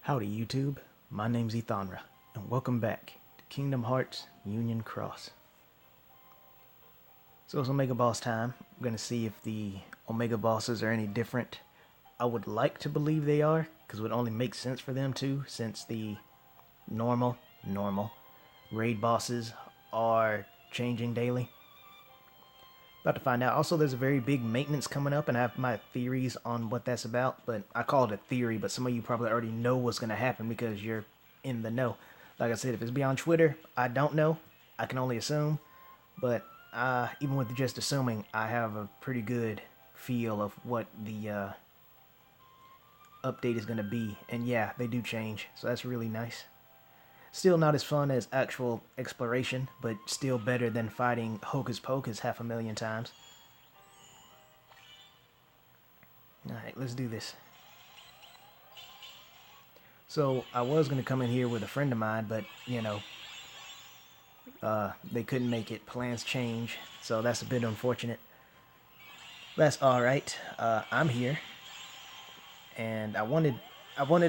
Howdy YouTube, my name's Ethanra, and welcome back to Kingdom Hearts Union Cross. So it's Omega Boss time. I'm going to see if the Omega Bosses are any different. I would like to believe they are, because it would only make sense for them to, since the normal raid bosses are changing daily. About to find out. Also, there's a very big maintenance coming up, and I have my theories on what that's about. But I call it a theory, but some of you probably already know what's going to happen because you're in the know. Like I said, if it's beyond Twitter, I don't know. I can only assume. But even with just assuming, I have a pretty good feel of what the update is going to be. And yeah, they do change, so that's really nice. Still not as fun as actual exploration, but still better than fighting Hocus Pocus 500,000 times. Alright, let's do this. So, I was going to come in here with a friend of mine, but, you know, they couldn't make it. Plans change, so that's a bit unfortunate. That's alright. I'm here, and I wanted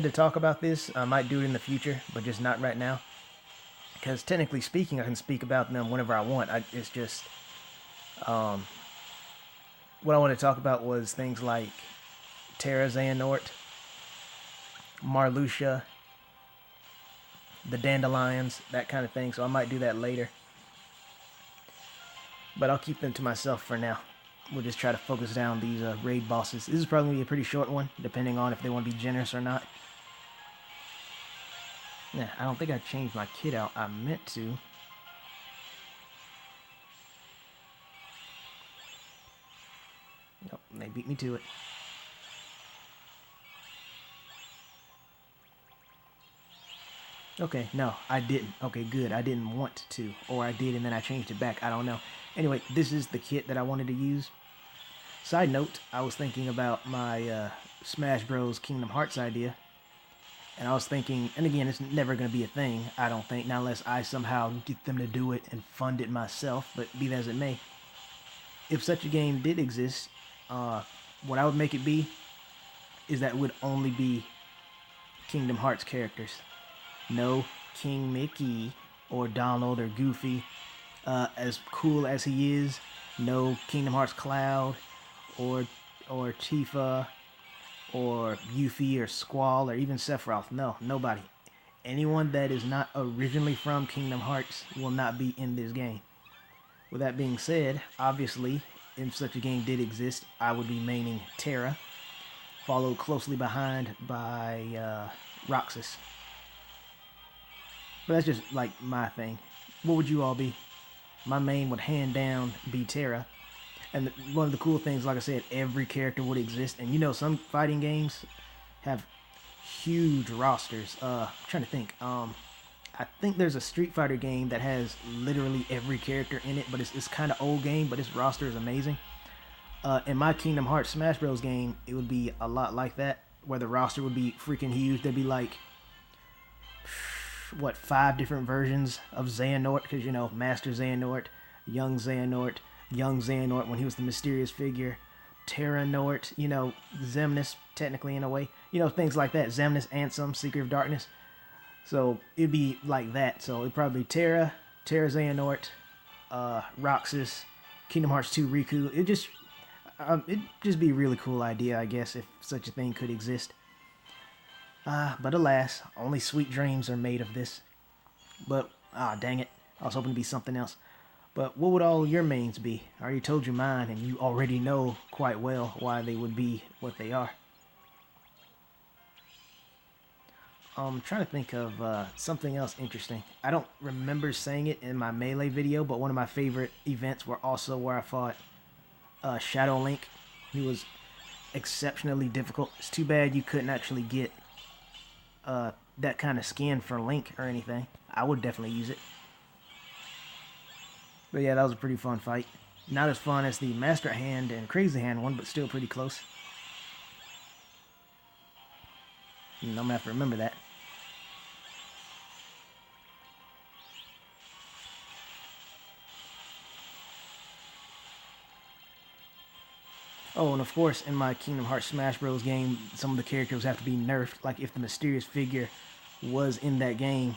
to talk about this. I might do it in the future, but just not right now. Because technically speaking, I can speak about them whenever I want. It's just, what I want to talk about was things like Terra Xehanort, Marluxia, the Dandelions, that kind of thing. So I might do that later. But I'll keep them to myself for now. We'll just try to focus down these raid bosses. This is probably going to be a pretty short one, depending on if they want to be generous or not. Yeah, I don't think I changed my kit out. I meant to. Nope, they beat me to it. Okay, no, I didn't. Okay, good. I didn't want to. Or I did and then I changed it back. I don't know. Anyway, this is the kit that I wanted to use. Side note, I was thinking about my Smash Bros. Kingdom Hearts idea. And I was thinking, and again, it's never going to be a thing, I don't think, not unless I somehow get them to do it and fund it myself, but be that as it may. If such a game did exist, what I would make it be is that it would only be Kingdom Hearts characters. No King Mickey or Donald or Goofy. As cool as he is, no Kingdom Hearts Cloud or Tifa or Yuffie or Squall or even Sephiroth. No, nobody. Anyone that is not originally from Kingdom Hearts will not be in this game. With that being said, obviously, if such a game did exist, I would be maining Terra, followed closely behind by Roxas. But that's just like my thing. What would you all be? My main would hand down be Terra. And one of the cool things, like I said, every character would exist. And you know, some fighting games have huge rosters. I'm trying to think. I think there's a Street Fighter game that has literally every character in it, but it's kind of old game, but its roster is amazing. In my Kingdom Hearts Smash Bros. Game, it would be a lot like that, where the roster would be freaking huge. There'd be like, what, 5 different versions of Xehanort, because, you know, Master Xehanort, Young Xehanort when he was the mysterious figure, Terranort, you know, Xemnas, technically in a way, you know, things like that, Xemnas, Ansem, Secret of Darkness. So it'd be like that. So it'd probably be Terra Xehanort, Roxas, Kingdom Hearts 2 Riku. It'd just be a really cool idea, I guess, if such a thing could exist. But alas, only sweet dreams are made of this. But, dang it, I was hoping to be something else. But what would all your mains be? I already told you mine, and you already know quite well why they would be what they are. I'm trying to think of something else interesting. I don't remember saying it in my Melee video, but one of my favorite events were also where I fought Shadow Link. He was exceptionally difficult. It's too bad you couldn't actually get that kind of skin for Link or anything. I would definitely use it. But yeah, that was a pretty fun fight. Not as fun as the Master Hand and Crazy Hand one, but still pretty close. I'm going to have to remember that. Oh, and of course, in my Kingdom Hearts Smash Bros. Game, some of the characters have to be nerfed. Like, if the mysterious figure was in that game,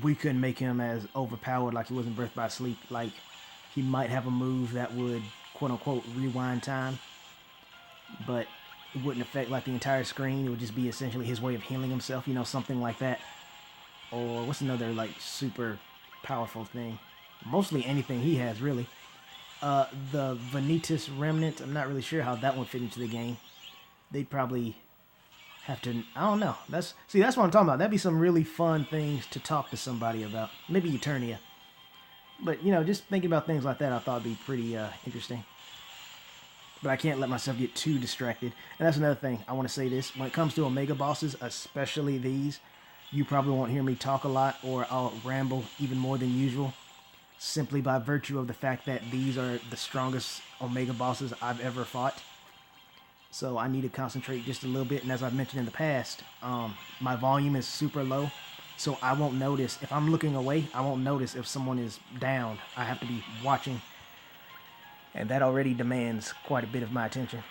we couldn't make him as overpowered like he was in Birth by Sleep. Like, he might have a move that would, quote-unquote, rewind time, but it wouldn't affect, like, the entire screen. It would just be essentially his way of healing himself, you know, something like that. Or what's another, like, super powerful thing? Mostly anything he has, really. The Vanitas Remnant, I'm not really sure how that one fit into the game. They'd probably have to, I don't know. That's what I'm talking about. That'd be some really fun things to talk to somebody about. Maybe Eternia. But, you know, just thinking about things like that, I thought would be pretty interesting. But I can't let myself get too distracted. And that's another thing. I want to say this. When it comes to Omega bosses, especially these, you probably won't hear me talk a lot, or I'll ramble even more than usual, simply by virtue of the fact that these are the strongest Omega bosses I've ever fought. So I need to concentrate just a little bit. And as I've mentioned in the past, my volume is super low. So I won't notice, if I'm looking away, I won't notice if someone is down. I have to be watching. And that already demands quite a bit of my attention.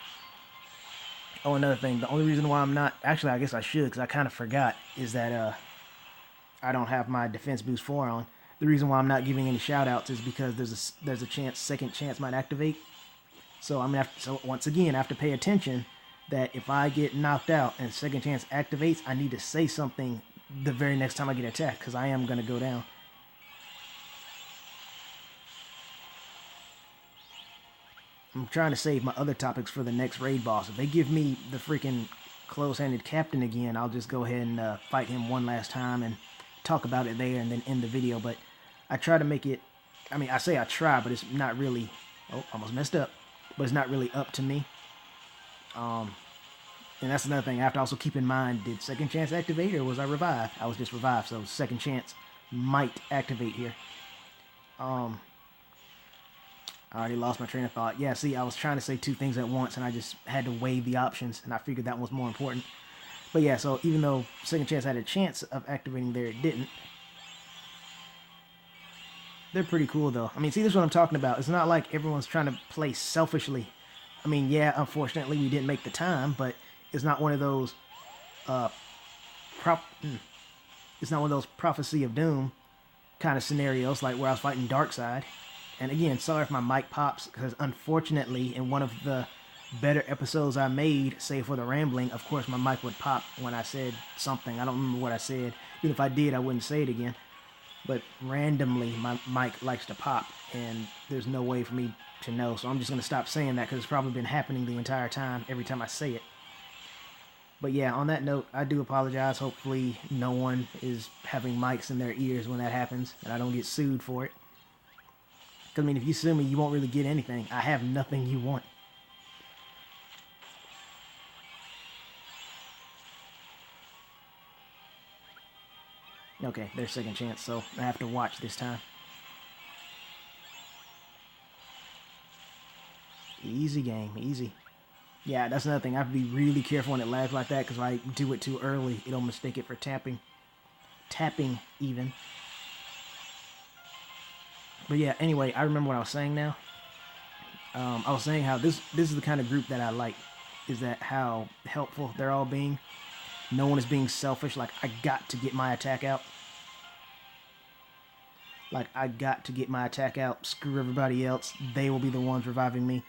Oh, another thing, the only reason why I'm not, actually I guess I should, because I kind of forgot, is that I don't have my Defense Boost 4 on. The reason why I'm not giving any shout outs is because there's a chance, second chance might activate. So I'm gonna have to, so once again, I have to pay attention that if I get knocked out and second chance activates, I need to say something the very next time I get attacked, because I am gonna go down. I'm trying to save my other topics for the next raid boss. If they give me the freaking close-handed captain again, I'll just go ahead and fight him one last time and talk about it there and then end the video. But I try to make it, I mean, I say I try, but it's not really, oh, almost messed up, but it's not really up to me. And that's another thing. I have to also keep in mind, did second chance activate or was I revived? I was just revived, so second chance might activate here. I already lost my train of thought. Yeah, see, I was trying to say two things at once, and I just had to weigh the options, and I figured that was more important. But yeah, so even though second chance had a chance of activating there, it didn't. They're pretty cool, though. I mean, see, this is what I'm talking about. It's not like everyone's trying to play selfishly. I mean, yeah, unfortunately, we didn't make the time, but it's not one of those, it's not one of those Prophecy of Doom kind of scenarios, like where I was fighting Darkseid. And again, sorry if my mic pops, because unfortunately, in one of the better episodes I made, save for the rambling, of course my mic would pop when I said something. I don't remember what I said. Even if I did, I wouldn't say it again. But randomly, my mic likes to pop, and there's no way for me to know. So I'm just going to stop saying that, because it's probably been happening the entire time, every time I say it. But yeah, on that note, I do apologize. Hopefully no one is having mics in their ears when that happens, and I don't get sued for it. Because, I mean, if you sue me, you won't really get anything. I have nothing you want. Okay, there's second chance, so I have to watch this time. Easy game, easy. Yeah, that's another thing. I have to be really careful when it lags like that, because if I do it too early, it'll mistake it for tapping. Tapping, even. But yeah, anyway, I remember what I was saying now. I was saying how this is the kind of group that I like. Is that how helpful they're all being. No one is being selfish. Like, I got to get my attack out. Like, I got to get my attack out. Screw everybody else. They will be the ones reviving me.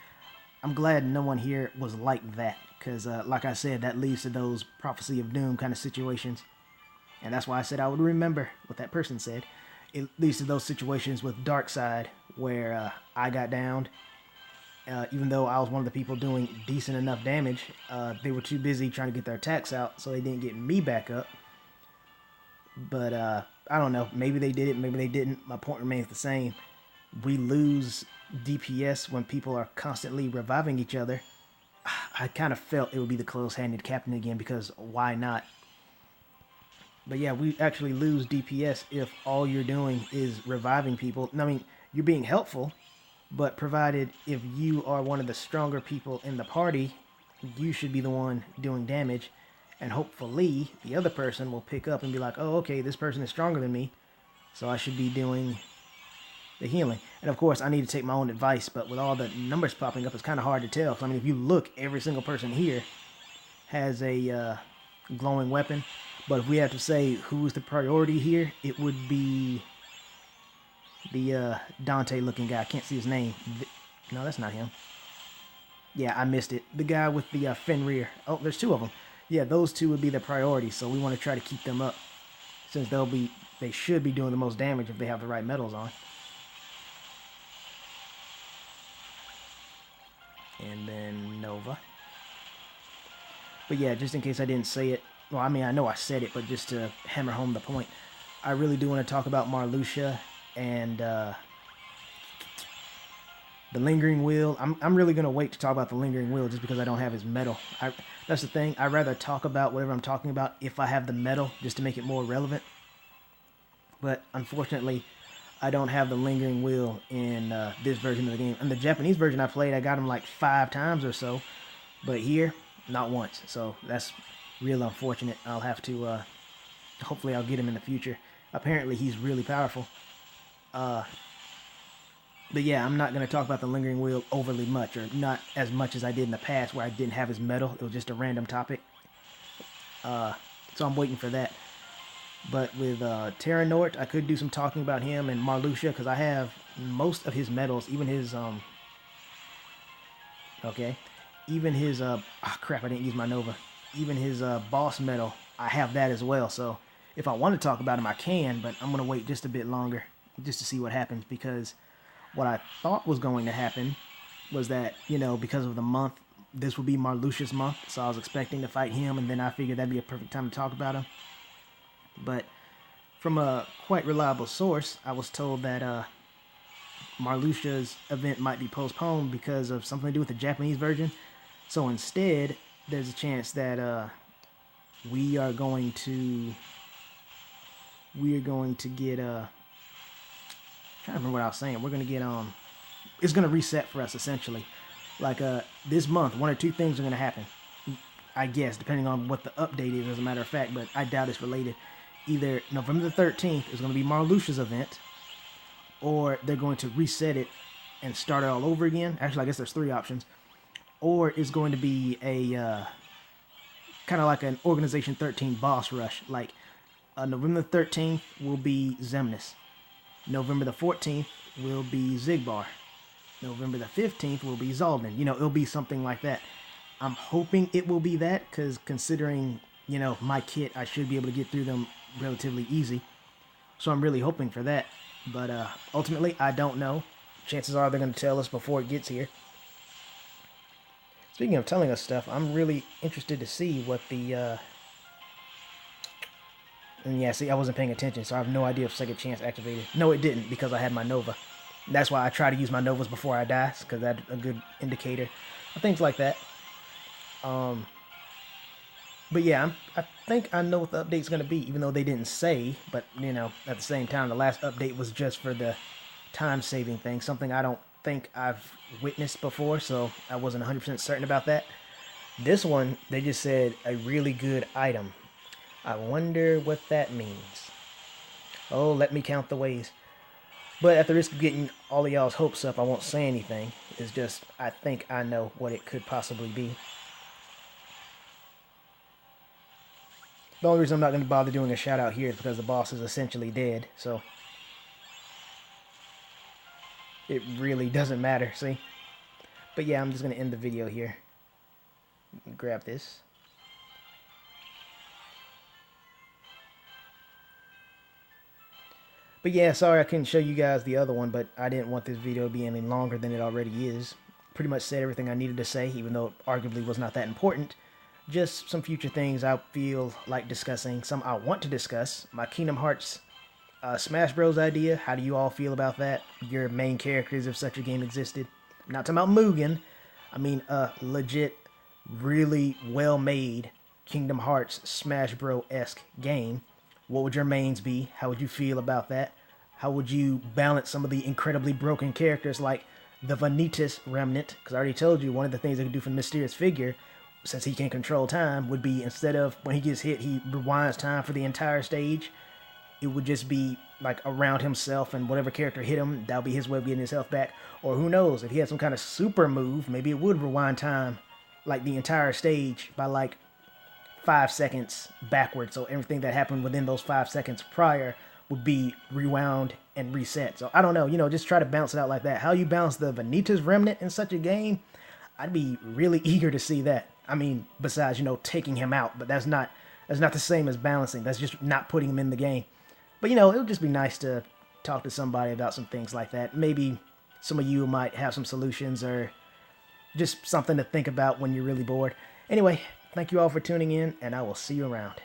I'm glad no one here was like that. Because, like I said, that leads to those Prophecy of Doom kind of situations. And that's why I said I would remember what that person said. It leads to those situations with Darkseid where I got downed. Even though I was one of the people doing decent enough damage, they were too busy trying to get their attacks out, so they didn't get me back up. But I don't know. Maybe they did it, maybe they didn't. My point remains the same. We lose DPS when people are constantly reviving each other. I kind of felt it would be the close-handed captain again, because why not? But yeah, we actually lose DPS if all you're doing is reviving people. I mean, you're being helpful, but provided if you are one of the stronger people in the party, you should be the one doing damage. And hopefully, the other person will pick up and be like, oh, okay, this person is stronger than me, so I should be doing the healing. And of course, I need to take my own advice, but with all the numbers popping up, it's kind of hard to tell. I mean, if you look, every single person here has a glowing weapon. But if we have to say who's the priority here, it would be the Dante-looking guy. I can't see his name. No, that's not him. Yeah, I missed it. The guy with the Fenrir. Oh, there's two of them. Yeah, those two would be the priority, so we want to try to keep them up, since they should be doing the most damage if they have the right metals on. And then Nova. But yeah, just in case I didn't say it, well, I mean, I know I said it, but just to hammer home the point, I really do want to talk about Marluxia and the Lingering Wheel. I'm really going to wait to talk about the Lingering Wheel just because I don't have his metal. That's the thing. I'd rather talk about whatever I'm talking about if I have the metal, just to make it more relevant. But unfortunately, I don't have the Lingering Wheel in this version of the game. In the Japanese version I played, I got him like 5 times or so. But here, not once. So that's real unfortunate. I'll have to, hopefully I'll get him in the future. Apparently he's really powerful. But yeah, I'm not going to talk about the Lingering Wheel overly much, or not as much as I did in the past where I didn't have his metal. It was just a random topic. So I'm waiting for that. But with Terranort, I could do some talking about him and Marluxia, because I have most of his medals, even his, even his, crap, I didn't use my Nova. Even his boss medal, I have that as well. So if I want to talk about him, I can, but I'm going to wait just a bit longer just to see what happens, because what I thought was going to happen was that, you know, because of the month, this would be Marluxia's month, so I was expecting to fight him, and then I figured that'd be a perfect time to talk about him. But from a quite reliable source, I was told that Marluxia's event might be postponed because of something to do with the Japanese version. So instead, there's a chance that we are going to get I'm trying to remember what I was saying. We're going to get it's going to reset for us essentially. Like this month, 1 or 2 things are going to happen, I guess, depending on what the update is, as a matter of fact, but I doubt it's related. Either November the 13th is going to be Marluxia's event, or they're going to reset it and start it all over again. Actually, I guess there's 3 options. Or it's going to be a kind of like an Organization 13 boss rush. Like November the 13th will be Xemnas. November the 14th will be Zigbar. November the 15th will be Zaldin. You know, it'll be something like that. I'm hoping it will be that, because considering, you know, my kit, I should be able to get through them relatively easy. So I'm really hoping for that. But ultimately, I don't know. Chances are they're going to tell us before it gets here. Speaking of telling us stuff, I'm really interested to see what the... And yeah, see, I wasn't paying attention, so I have no idea if Second Chance activated. No, it didn't, because I had my Nova. That's why I try to use my Novas before I die, because that's a good indicator of things like that. But yeah, I think I know what the update's going to be, even though they didn't say. But, you know, at the same time, the last update was just for the time-saving thing, something I don't think I've witnessed before, so I wasn't 100% certain about that. This one, they just said a really good item. I wonder what that means. Oh, let me count the ways. But at the risk of getting all of y'all's hopes up, I won't say anything. It's just, I think I know what it could possibly be. The only reason I'm not going to bother doing a shout out here is because the boss is essentially dead, so it really doesn't matter, see? But yeah, I'm just going to end the video here. Grab this. But yeah, sorry I couldn't show you guys the other one, but I didn't want this video to be any longer than it already is. Pretty much said everything I needed to say, even though it arguably was not that important. Just some future things I feel like discussing, some I want to discuss. My Kingdom Hearts Smash Bros. Idea, how do you all feel about that? Your main characters, if such a game existed. I'm not talking about Mugen. I mean a legit, really well-made Kingdom Hearts Smash Bros.-esque game. What would your mains be? How would you feel about that? How would you balance some of the incredibly broken characters like the Vanitas Remnant? Because I already told you one of the things they could do for the Mysterious Figure, since he can control time, would be instead of when he gets hit, he rewinds time for the entire stage. It would just be like around himself, and whatever character hit him, that'll be his way of getting his health back. Or who knows, if he had some kind of super move, maybe it would rewind time, like the entire stage by like 5 seconds backwards. So everything that happened within those 5 seconds prior would be rewound and reset. So I don't know, just try to bounce it out like that. How you bounce the Vanitas Remnant in such a game, I'd be really eager to see that. I mean, besides, taking him out, but that's not the same as balancing. That's just not putting him in the game. But, it would just be nice to talk to somebody about some things like that. Maybe some of you might have some solutions or just something to think about when you're really bored. Anyway, thank you all for tuning in, and I will see you around.